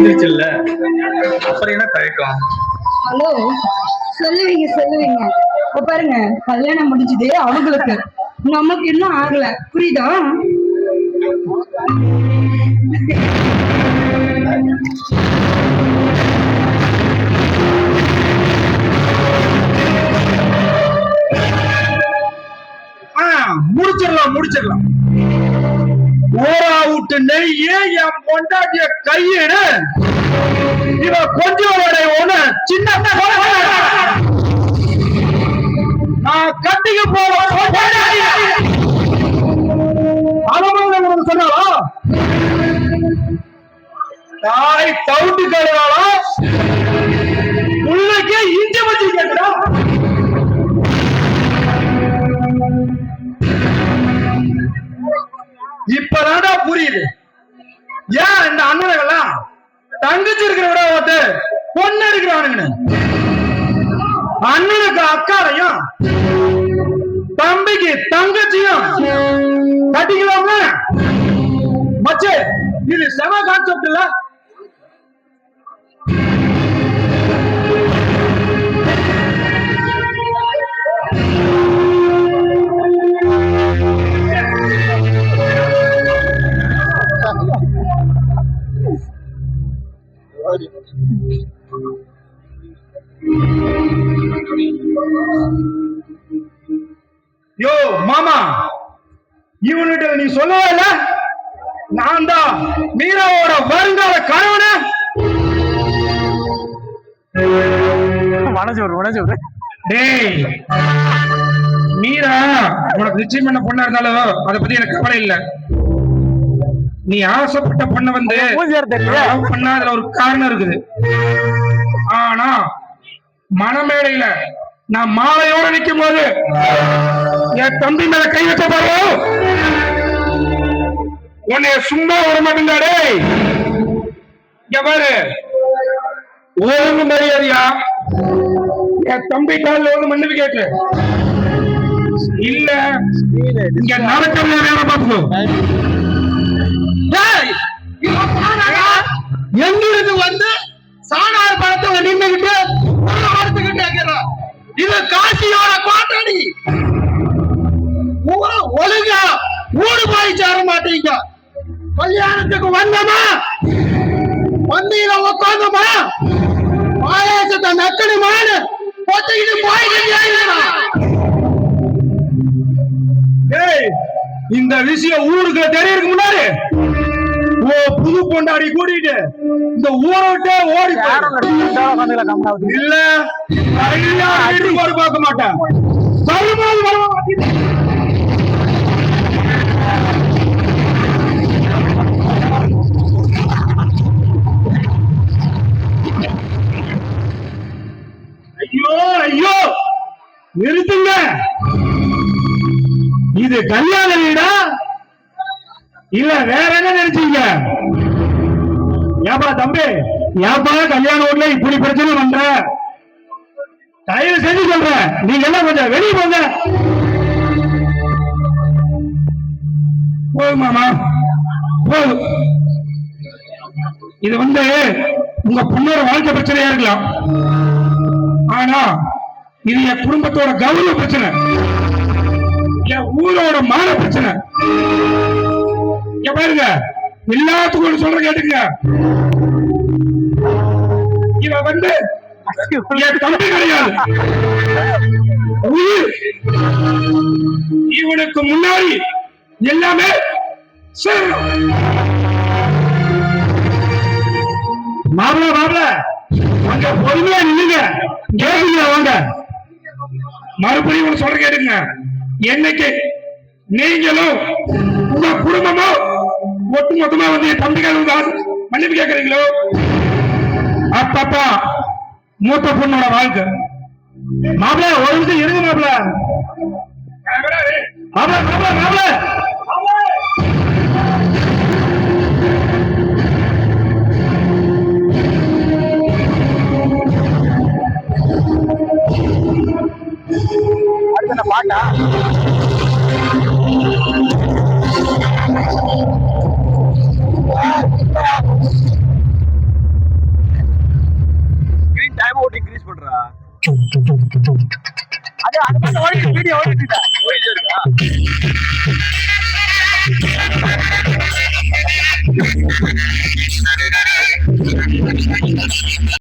முடிஞ்சிருச்சுல்ல, அப்புறம் என்ன தயக்கம்? ஹலோ, சொல்லுவீங்க சொல்லுவீங்க. இப்ப பாருங்க, கல்யாணம் முடிஞ்சது அவங்களுக்கு, நமக்கு இன்னும் ஆகல. புரியுதா? முடிச்சிடலாம் முடிச்சிடலாம். ஓரா விட்டு நெய்ய என் பொண்டாட்டிய கையிடு. இவ கொஞ்சம் ஒண்ணு சின்ன நான் கட்டிக்கு போவோம் சொன்னாலா தாய் தவுட்டு கழுவாளா உள்ளக்கே இஞ்சி வச்சு கேட்கிறா. இப்பதான்டா புரியுது ஏன் இந்த அண்ணனுங்கெல்லாம் தங்கச்சி இருக்கிற விட ஓட்டு பொண்ணு இருக்கிறானுங்க. அண்ணனுக்கு அக்காரையும் தம்பிக்கு தங்கச்சியும் கட்டிக்கலாம்ல மச்சே. இது செம கான்செப்ட் இல்ல? யோ மாமா, இவனுக்கு நீ சொல்லவே இல்ல, நான் தான் மீராவோட வருங்கால கணவன. டேய் மீரா உனக்கு நிச்சயம் பண்ண பொண்ணா இருந்தாலும் அதை பத்தி எனக்கு கவலை இல்லை. நீ ஆசைப்பட்ட பொண்ண வந்து பண்ணாதுல ஒரு காரணம் இருக்குது. ஆனா மனமேடையில நான் மாலையோட நிற்கும் போது என் தம்பி மேல கை வைக்க பாரு, உன்னைய சும்மா விட மாட்டேங்காடே. இங்க பாரு, ஒழுங்கு மரியாதையா என் தம்பி காலில் வந்து மன்னிப்பு கேட்டு இல்ல இங்க நடக்க வேலை பார்க்கணும். எங்கிருந்து வந்து சாணாறு பழத்தை நின்றுகிட்டு இது காசியோட கோட்டடி. ஒழுங்கா ஊடு போய் சேர மாட்டீங்க. கல்யாணத்துக்கு வந்தமா வந்தியில உட்காந்தமா பாயாசத்தை நக்கணுமான்னு பொத்திக்கிட்டு போயிட்டு. இந்த விஷயம் ஊருக்கு தெரியறதுக்கு முன்னாடி புது பொண்டாடி கூட்டிட்டு இந்த ஊரோட்டே ஓடி இல்ல பார்க்க மாட்டேன். ஐயோ ஐயோ நிறுத்துங்க, இது கல்யாண வீடா இல்ல வேற என்ன நினைச்சீங்க? ஏப்பா தம்பி, ஏப்பா கல்யாண வீட்ல இப்படி பிரச்சனை பண்ற? தயவு செஞ்சு சொல்றேன், நீங்க எல்லாம் கொஞ்சம் வெளியே போங்க. போதும் மாமா போதும். இது வந்து உங்க பொண்ணோட வாழ்க்கை பிரச்சனையா இருக்கலாம், ஆனா இது என் குடும்பத்தோட கௌரவ பிரச்சனை, என் ஊரோட மான பிரச்சனை. பாருங்க, எல்லாத்துக்கும் சொல்ற கேட்டுங்க. இவ வந்து என் தம்பி கிடையாது, இவனுக்கு முன்னாடி எல்லாமே மாப்பிள மாப்பிள அங்க பொறுமையா நில்லுங்க, கேளுங்க வாங்க. மறுபடியும் சொல்ற கேட்டுங்க, என்னைக்கு நீங்களும் உங்க குடும்பமும் ஒட்டு மொத்தமா வந்து தம்பிகள் மன்னிப்பு கேட்கறீங்களோ அப்பப்பா மூத்த பொண்ணோட வாழ்க்கை. மாப்பிள ஒரு நிமிஷம் இருங்க மாப்பிள. மாப்பிள மாப்பிள மாப்பிள பாட்டா அது மட்டும் ஓடிட்டு வீடியோ ஓடிட்டு இருக்கா? இருக்கா